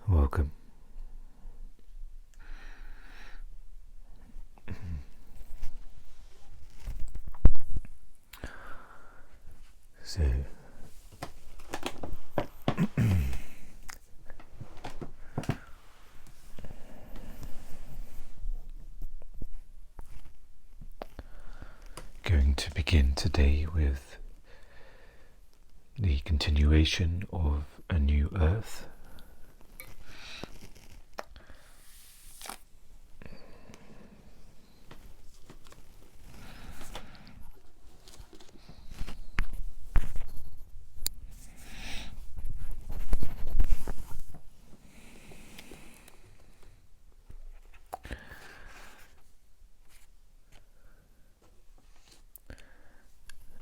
Welcome. So, going to begin today with the continuation of A New Earth.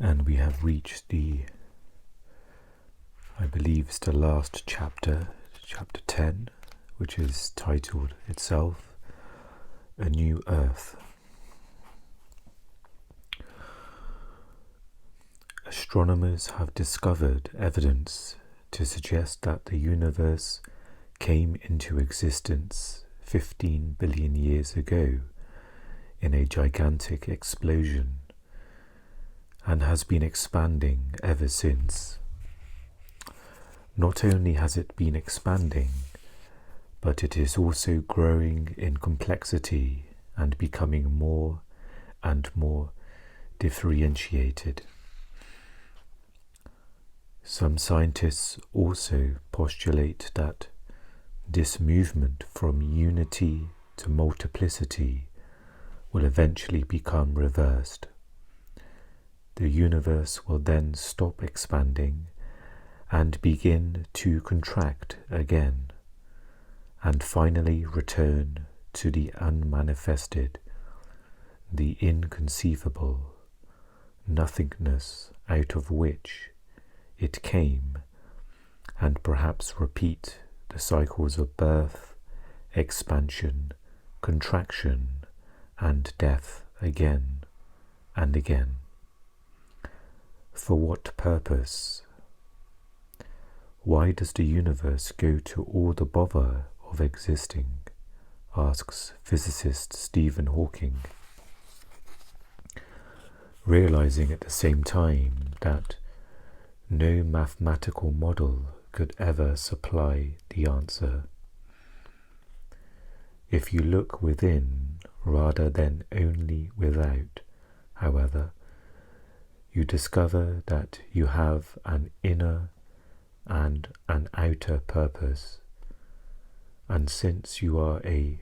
And we have reached I believe it's the last chapter, chapter 10, which is titled itself, A New Earth. Astronomers have discovered evidence to suggest that the universe came into existence 15 billion years ago in a gigantic explosion, and has been expanding ever since. Not only has it been expanding, but it is also growing in complexity and becoming more and more differentiated. Some scientists also postulate that this movement from unity to multiplicity will eventually become reversed. The universe will then stop expanding and begin to contract again, and finally return to the unmanifested, the inconceivable nothingness out of which it came, and perhaps repeat the cycles of birth, expansion, contraction, and death again and again. For what purpose? Why does the universe go to all the bother of existing? Asks physicist Stephen Hawking, realizing at the same time that no mathematical model could ever supply the answer. If you look within rather than only without, however, you discover that you have an inner and an outer purpose, and since you are a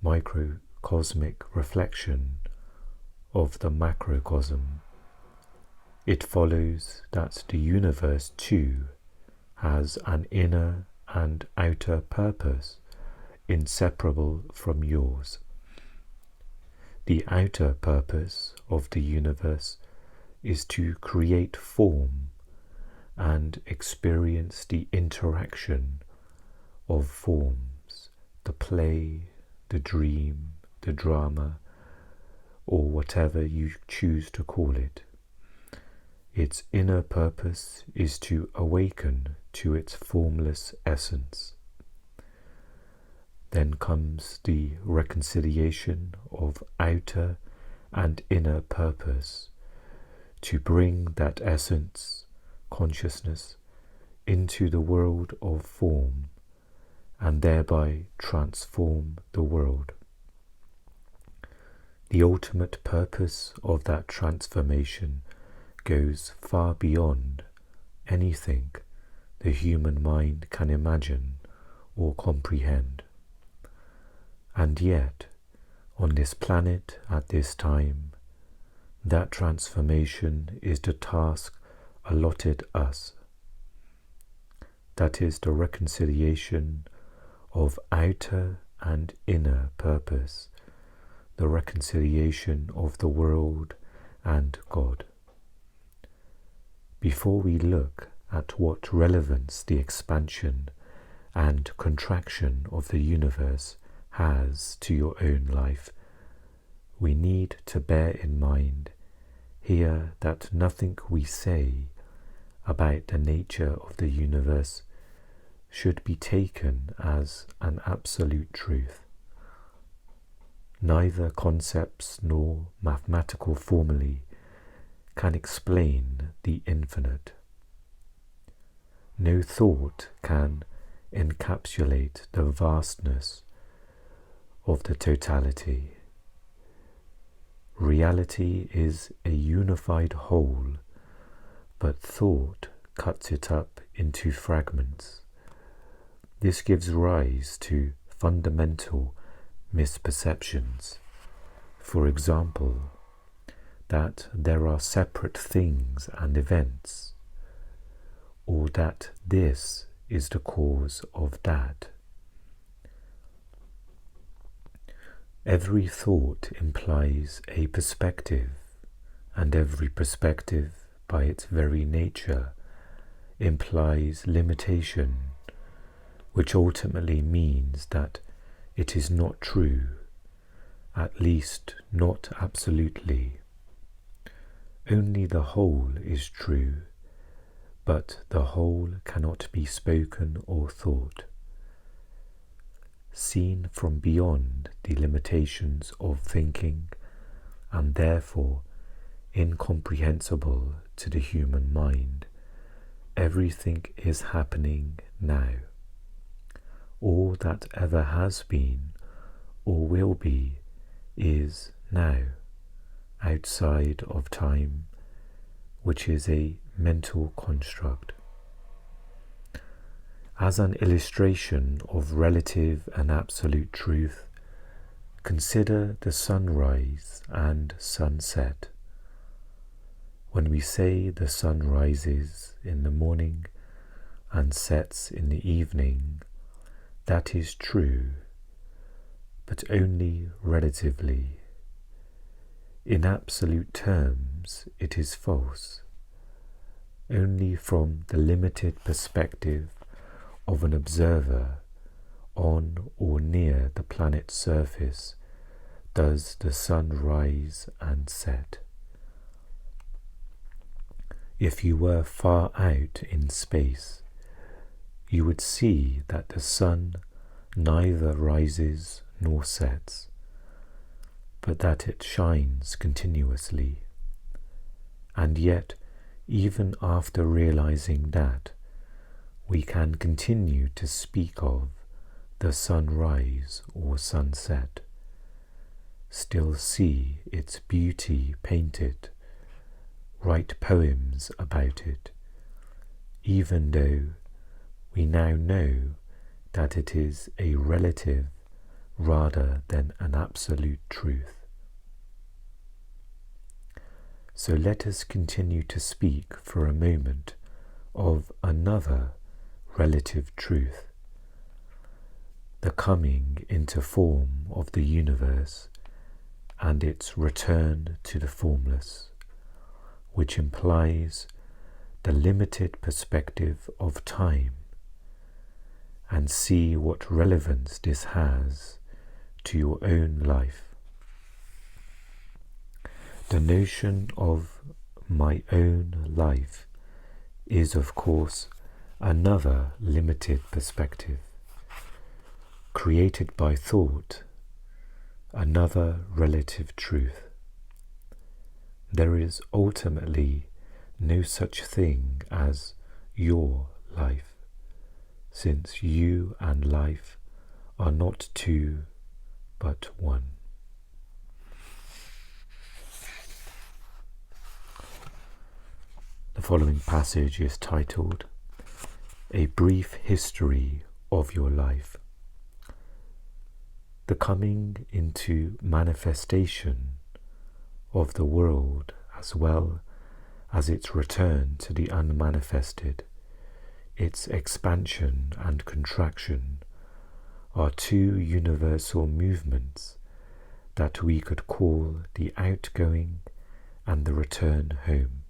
microcosmic reflection of the macrocosm, it follows that the universe too has an inner and outer purpose inseparable from yours. The outer purpose of the universe is to create form and experience the interaction of forms, the play, the dream, the drama, or whatever you choose to call it. Its inner purpose is to awaken to its formless essence. Then comes the reconciliation of outer and inner purpose, to bring that essence, consciousness, into the world of form, and thereby transform the world. The ultimate purpose of that transformation goes far beyond anything the human mind can imagine or comprehend. And yet, on this planet at this time, that transformation is the task allotted us. That is the reconciliation of outer and inner purpose, the reconciliation of the world and God. Before we look at what relevance the expansion and contraction of the universe has to your own life, we need to bear in mind here that nothing we say about the nature of the universe should be taken as an absolute truth. Neither concepts nor mathematical formulae can explain the infinite. No thought can encapsulate the vastness of the totality. Reality is a unified whole, but thought cuts it up into fragments. This gives rise to fundamental misperceptions. For example, that there are separate things and events, or that this is the cause of that. Every thought implies a perspective, and every perspective, by its very nature, implies limitation, which ultimately means that it is not true, at least not absolutely. Only the whole is true, but the whole cannot be spoken or thought. Seen from beyond the limitations of thinking, and therefore incomprehensible to the human mind, everything is happening now. All that ever has been or will be is now, outside of time, which is a mental construct. As an illustration of relative and absolute truth, consider the sunrise and sunset. When we say the sun rises in the morning and sets in the evening, that is true, but only relatively. In absolute terms, it is false. Only from the limited perspective of an observer on or near the planet's surface does the sun rise and set. If you were far out in space, you would see that the sun neither rises nor sets, but that it shines continuously. And yet, even after realizing that, we can continue to speak of the sunrise or sunset, still see its beauty painted, write poems about it, even though we now know that it is a relative rather than an absolute truth. So let us continue to speak for a moment of another relative truth, the coming into form of the universe and its return to the formless, which implies the limited perspective of time, and see what relevance this has to your own life. The notion of my own life is, of course, another limited perspective, created by thought, another relative truth. There is ultimately no such thing as your life, since you and life are not two but one. The following passage is titled, A Brief History of Your Life. The coming into manifestation of the world, as well as its return to the unmanifested, its expansion and contraction, are two universal movements that we could call the outgoing and the return home.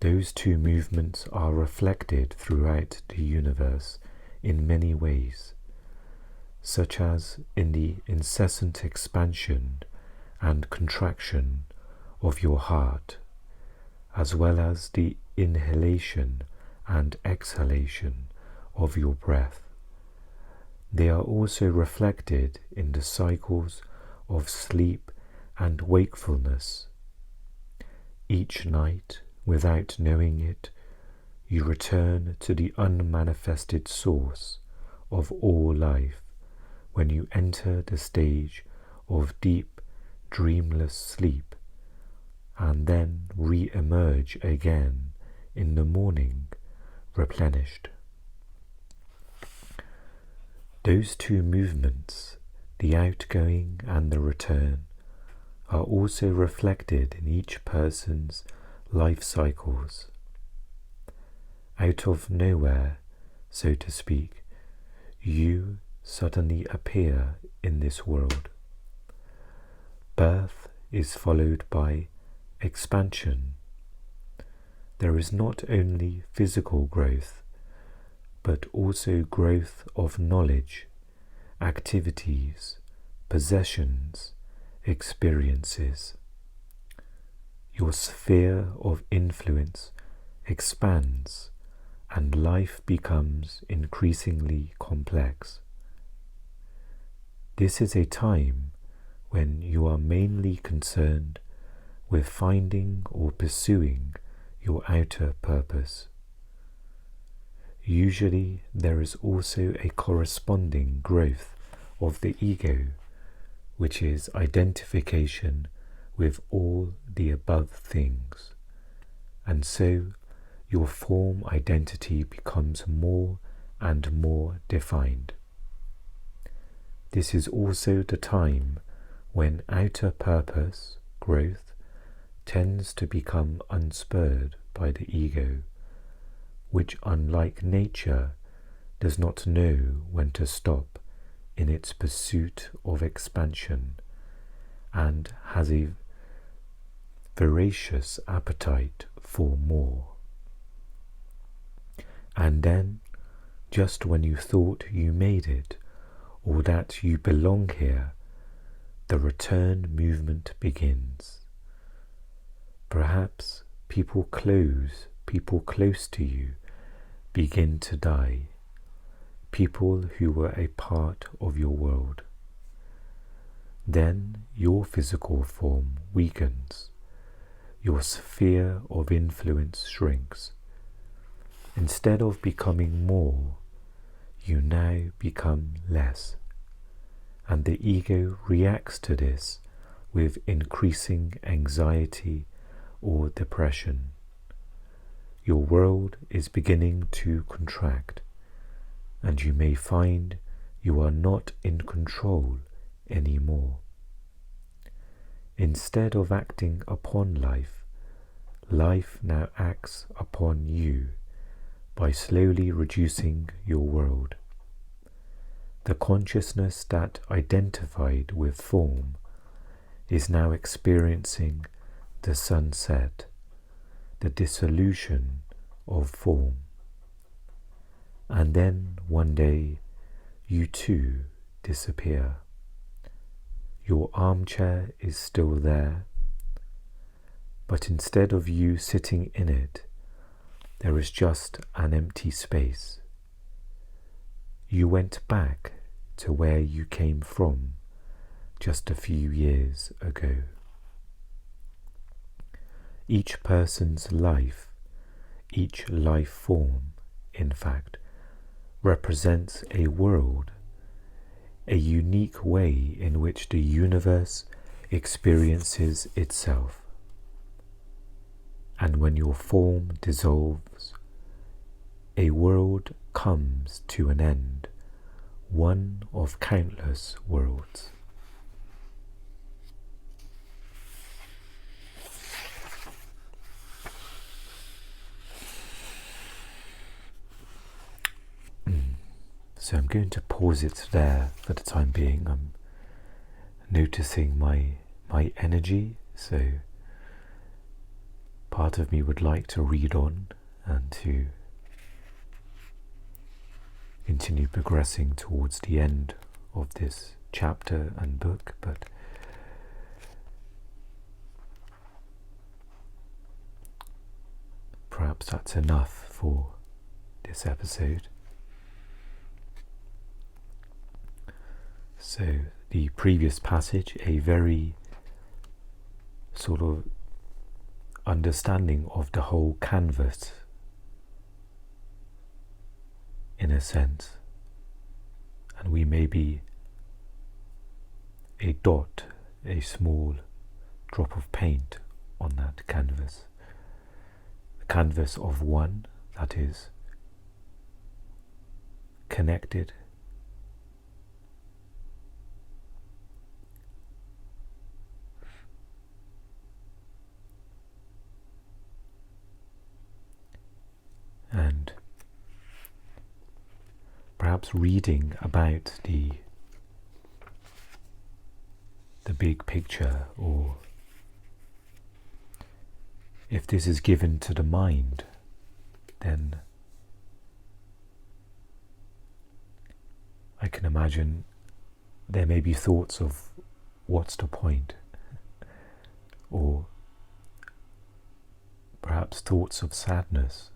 Those two movements are reflected throughout the universe in many ways, such as in the incessant expansion and contraction of your heart, as well as the inhalation and exhalation of your breath. They are also reflected in the cycles of sleep and wakefulness. Each night, without knowing it, you return to the unmanifested source of all life when you enter the stage of deep, dreamless sleep, and then re-emerge again in the morning, replenished. Those two movements, the outgoing and the return, are also reflected in each person's life cycles. Out of nowhere, so to speak, you suddenly appear in this world. Birth is followed by expansion. There is not only physical growth, but also growth of knowledge, activities, possessions, experiences. Your sphere of influence expands and life becomes increasingly complex. This is a time when you are mainly concerned with finding or pursuing your outer purpose. Usually there is also a corresponding growth of the ego, which is identification with all the above things, and so your form identity becomes more and more defined. This is also the time when outer purpose, growth, tends to become unspurred by the ego, which, unlike nature, does not know when to stop in its pursuit of expansion and has a voracious appetite for more. And then, just when you thought you made it, or that you belong here, the return movement begins. Perhaps people close to you begin to die, people who were a part of your world. Then your physical form weakens, your sphere of influence shrinks. Instead of becoming more, you now become less, and the ego reacts to this with increasing anxiety or depression. Your world is beginning to contract, and you may find you are not in control anymore. Instead of acting upon life, life now acts upon you by slowly reducing your world. The consciousness that identified with form is now experiencing the sunset, the dissolution of form. And then one day you too disappear. Your armchair is still there, but instead of you sitting in it, there is just an empty space. You went back to where you came from just a few years ago. Each person's life, each life form, in fact, represents a world, a unique way in which the universe experiences itself. And when your form dissolves, a world comes to an end, one of countless worlds. So I'm going to pause it there for the time being. I'm noticing my energy, so part of me would like to read on and to continue progressing towards the end of this chapter and book, but perhaps that's enough for this episode. So the previous passage, a very sort of understanding of the whole canvas, in a sense, and we may be a dot, a small drop of paint on that canvas, the canvas of one that is connected, and perhaps reading about the big picture, or if this is given to the mind, then I can imagine there may be thoughts of what's the point, or perhaps thoughts of sadness.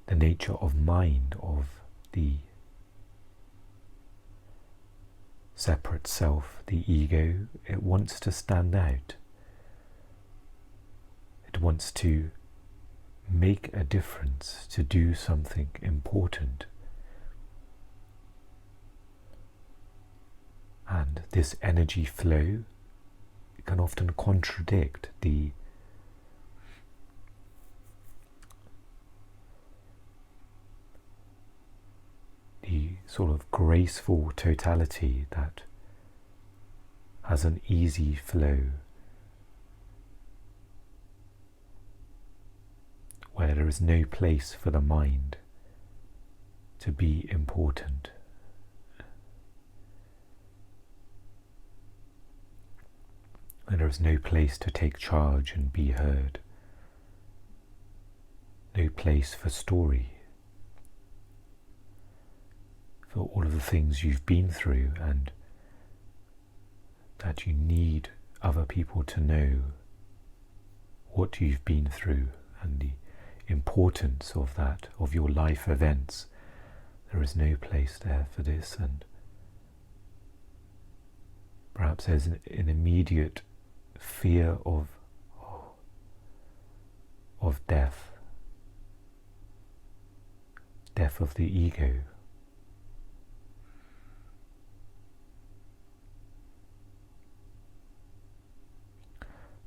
The nature of mind, of the separate self, the ego, it wants to stand out. It wants to make a difference, to do something important. And this energy flow can often contradict the sort of graceful totality that has an easy flow, where there is no place for the mind to be important. And there is no place to take charge and be heard. No place for story, for all of the things you've been through and that you need other people to know what you've been through and the importance of that, of your life events. There is no place there for this, and perhaps there's an immediate fear of death of the ego.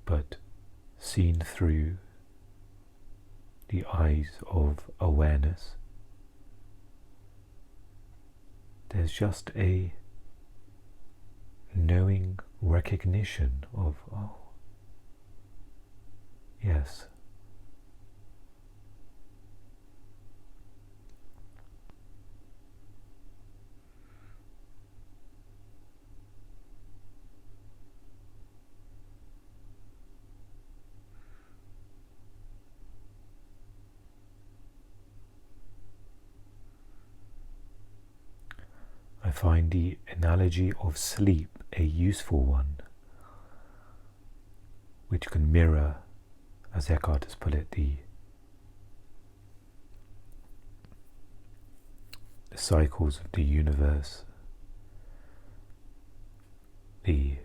But seen through the eyes of awareness, there's just a knowing recognition of, oh, yes, I find the analogy of sleep a useful one, which can mirror, as Eckhart has put it, the cycles of the universe, the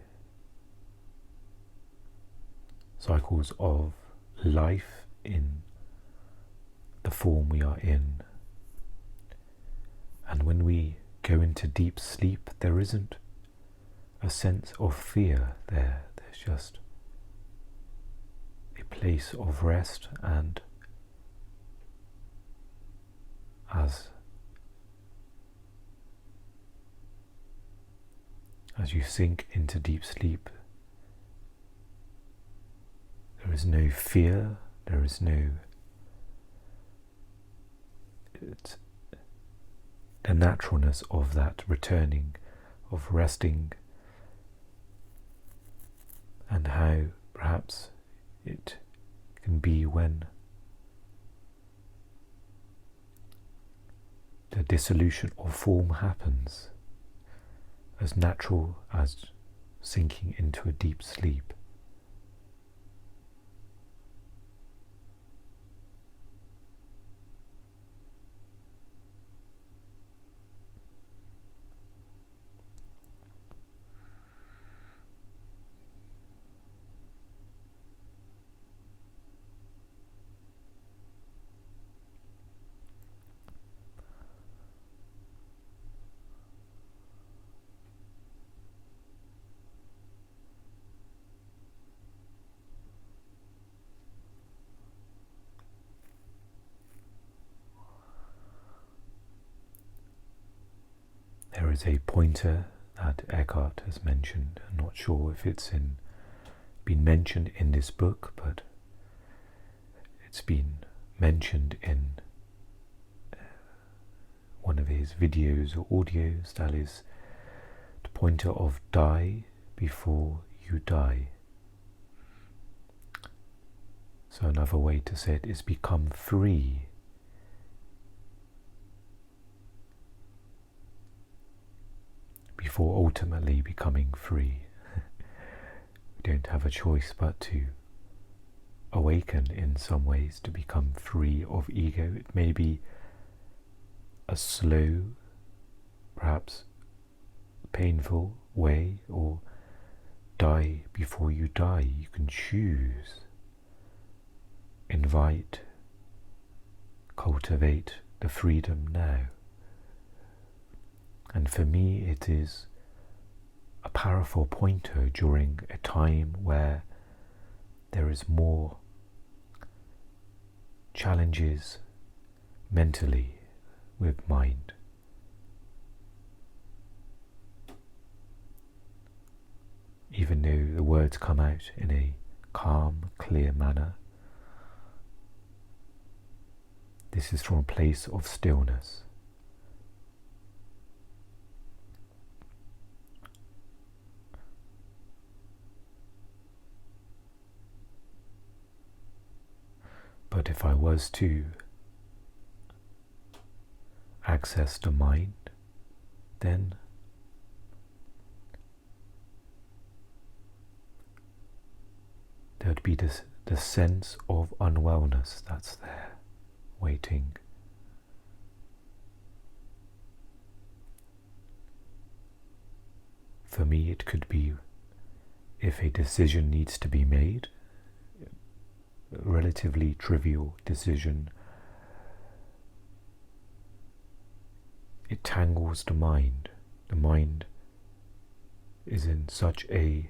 cycles of life in the form we are in. And when we go into deep sleep, there isn't a sense of fear there. There's just a place of rest, and as you sink into deep sleep, there is no fear, there is no the naturalness of that returning, of resting, and how perhaps it can be when the dissolution of form happens, as natural as sinking into a deep sleep. is a pointer that Eckhart has mentioned. I'm not sure if it's been mentioned in this book, but it's been mentioned in one of his videos or audios. That is the pointer of die before you die. So another way to say it is become free. Before ultimately becoming free. We don't have a choice but to awaken in some ways to become free of ego. It may be a slow, perhaps painful way, or die before you die. You can choose, invite, cultivate the freedom now. And for me it is a powerful pointer during a time where there is more challenges mentally with mind. Even though the words come out in a calm, clear manner, this is from a place of stillness. But if I was to access the mind, then there would be the sense of unwellness that's there, waiting. For me, it could be if a decision needs to be made, a relatively trivial decision, it tangles the mind. The mind is in such a...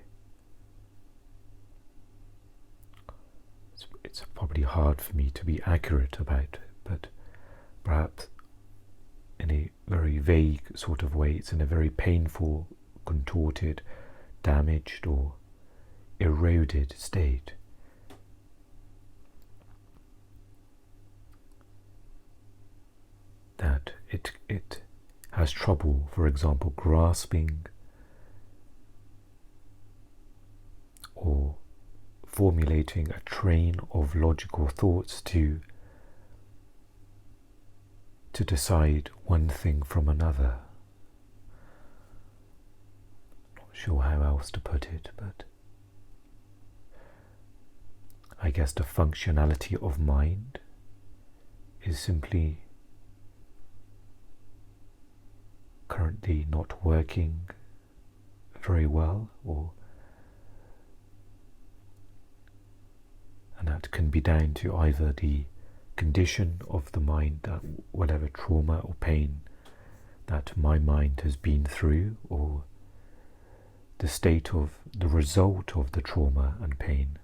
It's probably hard for me to be accurate about it, but perhaps in a very vague sort of way, it's in a very painful, contorted, damaged or eroded state. That it has trouble, for example, grasping or formulating a train of logical thoughts to decide one thing from another. Not sure how else to put it, but I guess the functionality of mind is simply currently not working very well, and that can be down to either the condition of the mind, that whatever trauma or pain that my mind has been through, or the state of the result of the trauma and pain.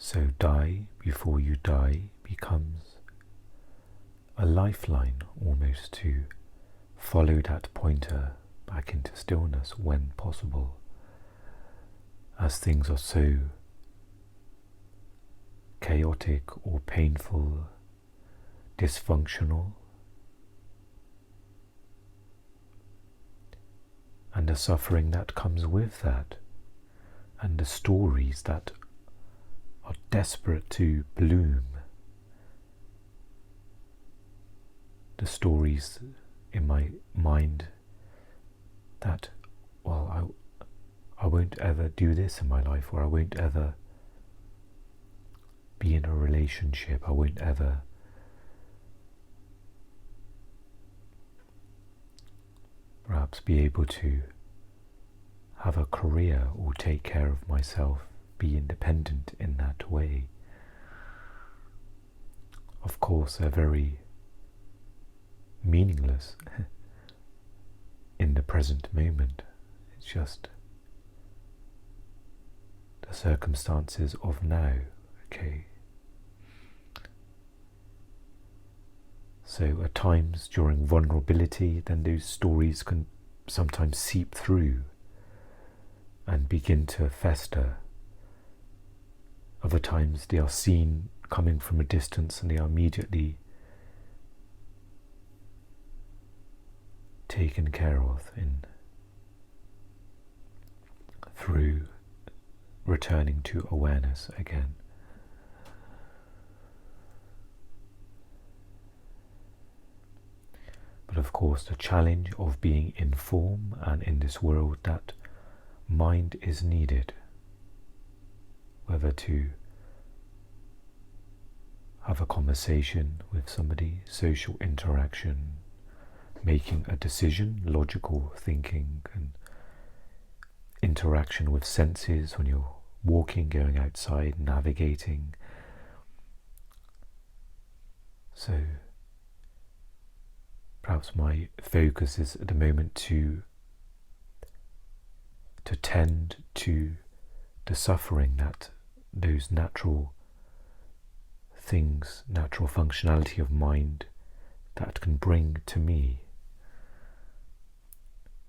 So die before you die becomes a lifeline almost to follow that pointer back into stillness when possible, as things are so chaotic or painful, dysfunctional, and the suffering that comes with that, and the stories that are desperate to bloom. The stories in my mind that, well, I won't ever do this in my life, or I won't ever be in a relationship, I won't ever perhaps be able to have a career or take care of myself, be independent in that way. Of course, they're very meaningless in the present moment. It's just the circumstances of now. Okay. So at times during vulnerability, then those stories can sometimes seep through and begin to fester. Other times they are seen coming from a distance and they are immediately taken care of through returning to awareness again. But of course, the challenge of being in form and in this world, that mind is needed, whether to have a conversation with somebody, social interaction, making a decision, logical thinking, and interaction with senses when you're walking, going outside, navigating. So perhaps my focus is at the moment to tend to the suffering that those natural things, natural functionality of mind that can bring to me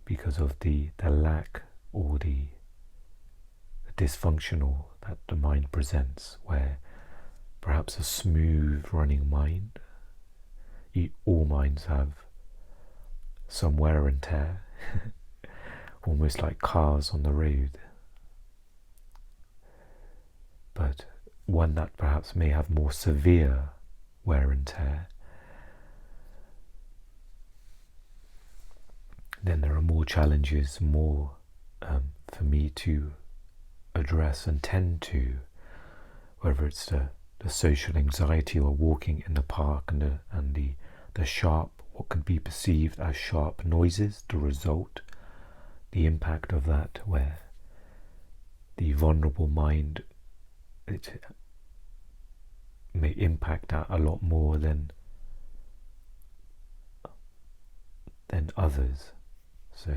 because of the lack or the dysfunctional that the mind presents, where perhaps a smooth running mind, all minds have some wear and tear, almost like cars on the road, but one that perhaps may have more severe wear and tear, then there are more challenges, more for me to address and tend to, whether it's the social anxiety or walking in the park and the sharp, what can be perceived as sharp noises, the result, the impact of that, where the vulnerable mind, it may impact that a lot more than others. So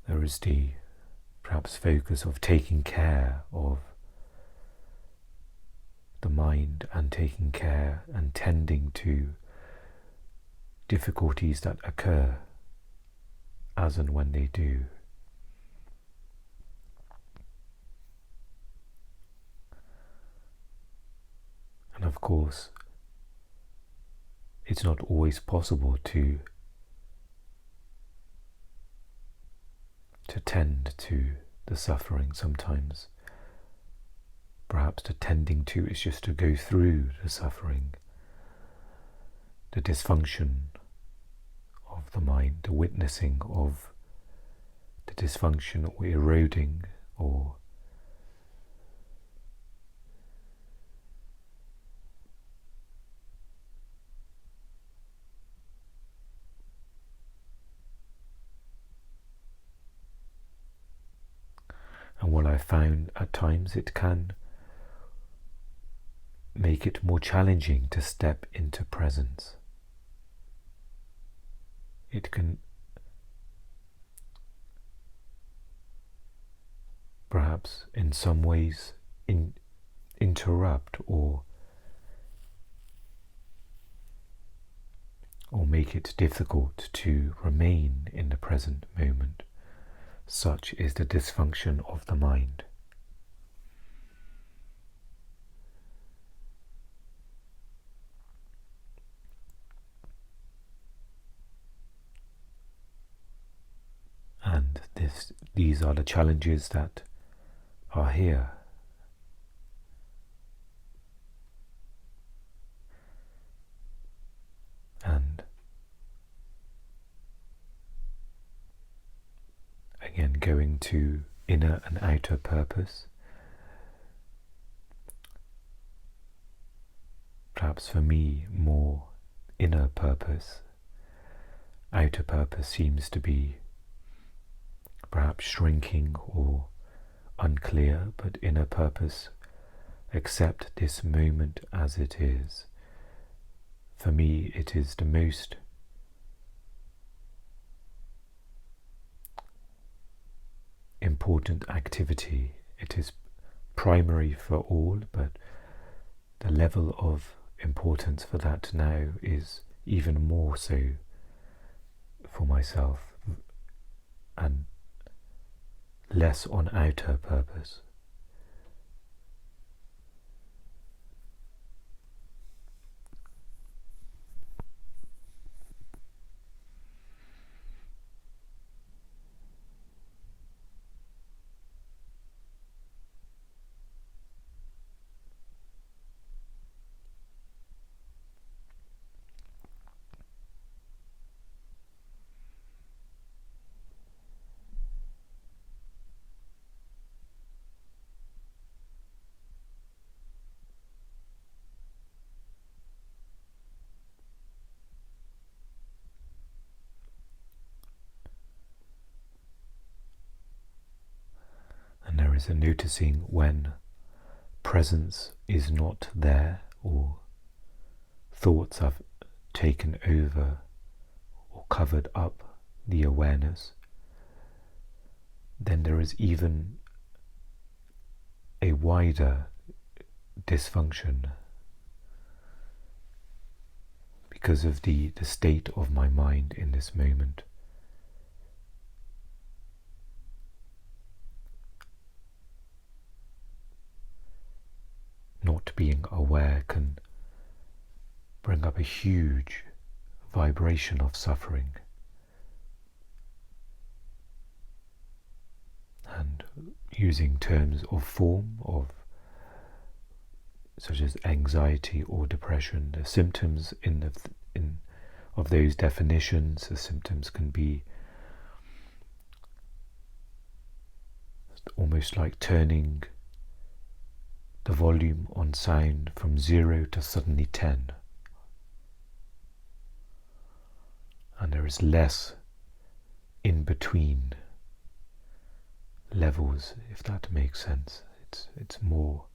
there is the perhaps focus of taking care of the mind and taking care and tending to difficulties that occur as and when they do. And of course, it's not always possible to tend to the suffering. Sometimes perhaps the tending to is just to go through the suffering, the dysfunction of the mind, the witnessing of the dysfunction or eroding or and what I found at times, it can make it more challenging to step into presence. It can perhaps in some ways interrupt or make it difficult to remain in the present moment. Such is the dysfunction of the mind. And these are the challenges that are here. And again, going to inner and outer purpose. Perhaps for me, more inner purpose. Outer purpose seems to be perhaps shrinking or unclear, but inner purpose, accept this moment as it is. For me, it is the most important activity it is primary for all, but the level of importance for that now is even more so for myself, and less on outer purpose. And there is a noticing when presence is not there, or thoughts have taken over or covered up the awareness. Then there is even a wider dysfunction because of the state of my mind in this moment. Not being aware can bring up a huge vibration of suffering. And using terms of form, such as anxiety or depression, the symptoms of those definitions, the symptoms can be almost like turning the volume on sound from 0 to suddenly 10. And there is less in between levels, if that makes sense. It's more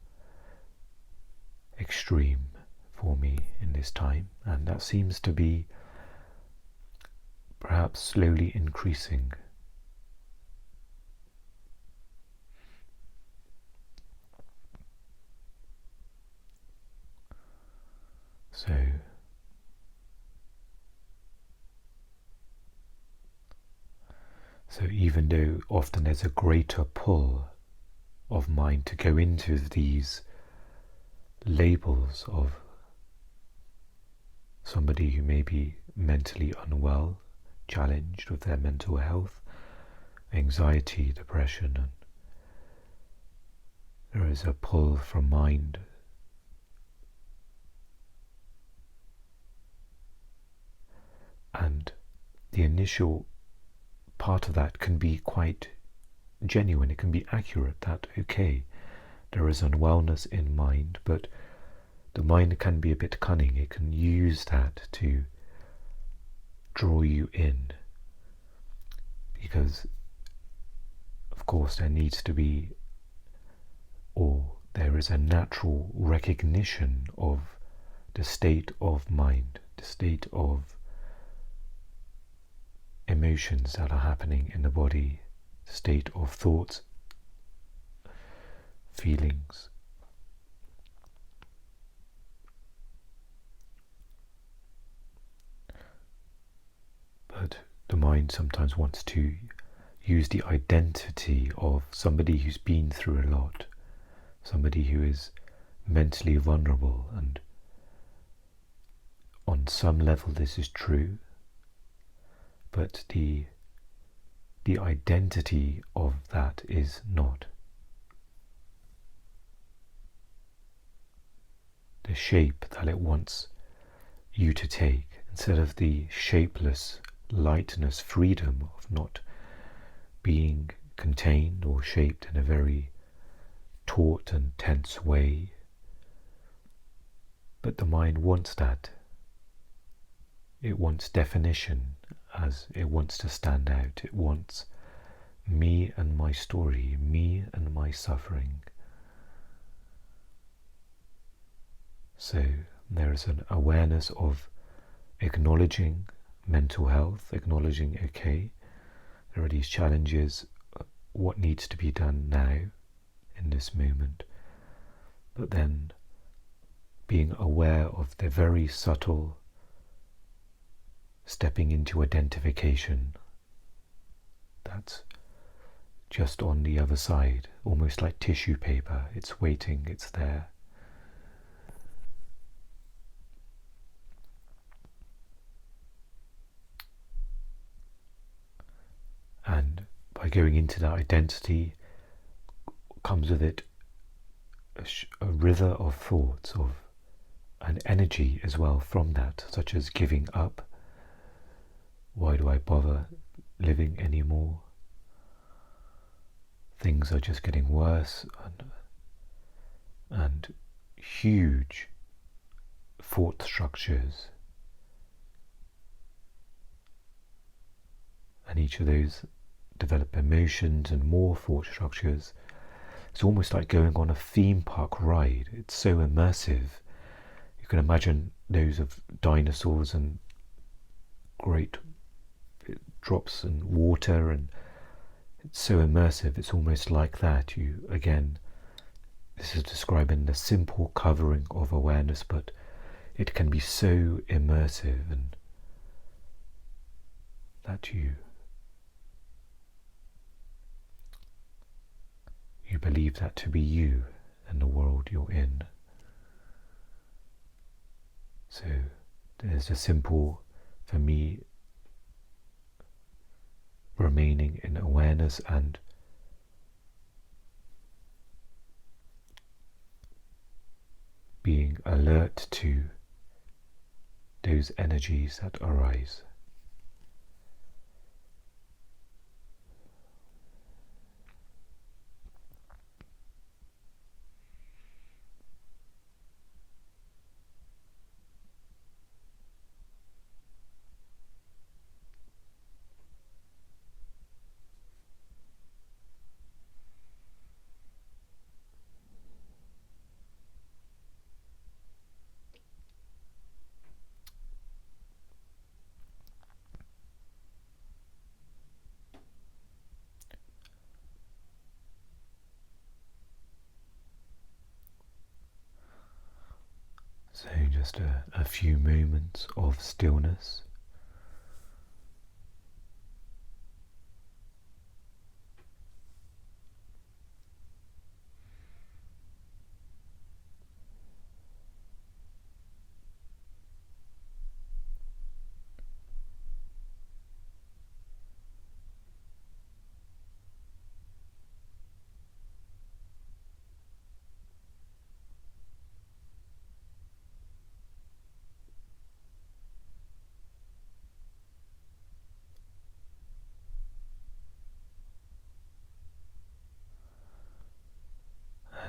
extreme for me in this time, and that seems to be perhaps slowly increasing. So even though often there's a greater pull of mind to go into these labels of somebody who may be mentally unwell, challenged with their mental health, anxiety, depression, and there is a pull from mind and the initial part of that can be quite genuine, it can be accurate, that okay, there is unwellness in mind, but the mind can be a bit cunning. It can use that to draw you in, because of course there needs to be, or there is a natural recognition of the state of mind, the state of emotions that are happening in the body, the state of thoughts, feelings. But the mind sometimes wants to use the identity of somebody who's been through a lot, somebody who is mentally vulnerable, and on some level this is true, but the identity of that is not. The shape that it wants you to take, instead of the shapeless lightness, freedom of not being contained or shaped in a very taut and tense way. But the mind wants that. It wants definition, as it wants to stand out. It wants me and my story, me and my suffering. So there is an awareness of acknowledging mental health, acknowledging, okay, there are these challenges, what needs to be done now in this moment, but then being aware of the very subtle stepping into identification that's just on the other side, almost like tissue paper. It's waiting, it's there. And by going into that identity comes with it a river of thoughts, of an energy as well from that, such as giving up. Why do I bother living anymore? Things are just getting worse, and huge thought structures. And each of those develop emotions and more thought structures. It's almost like going on a theme park ride. It's so immersive. You can imagine those of dinosaurs and great drops and water, and it's so immersive. It's almost like that. This is describing the simple covering of awareness, but it can be so immersive, and that you believe that to be you and the world you're in. So there's a simple, for me, remaining in awareness and being alert to those energies that arise. So just a few moments of stillness.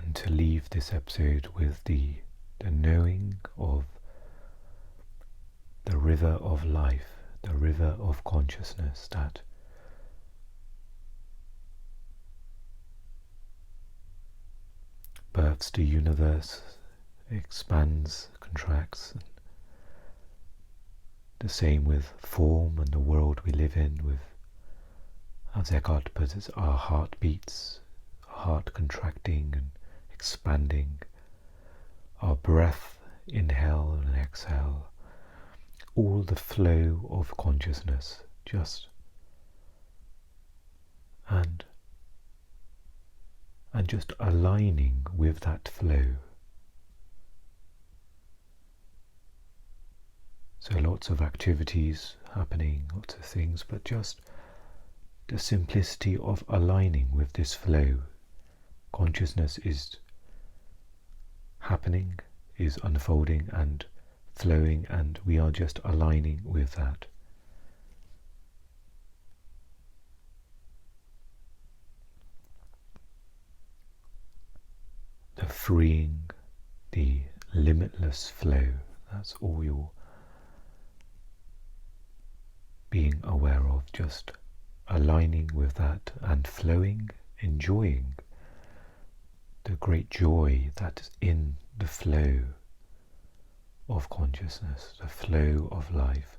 And to leave this episode with the knowing of the river of life, the river of consciousness that births the universe, expands, contracts. The same with form and the world we live in, with, as Eckhart puts it, our heartbeats, our heart contracting and expanding, our breath, inhale and exhale, all the flow of consciousness, just and just aligning with that flow. So lots of activities happening, lots of things, but just the simplicity of aligning with this flow. Consciousness is happening, is unfolding and flowing, and we are just aligning with that. The freeing, the limitless flow, that's all you're being aware of, just aligning with that and flowing, enjoying the great joy that is in the flow of consciousness, the flow of life.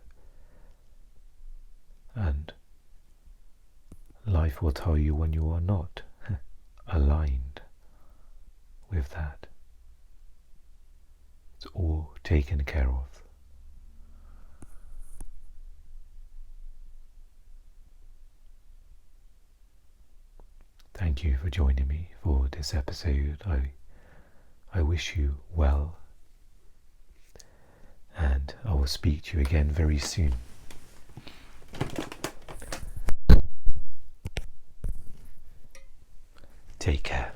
And life will tell you when you are not aligned. with that. It's all taken care of. Thank you for joining me for this episode. I wish you well, and I will speak to you again very soon. Take care.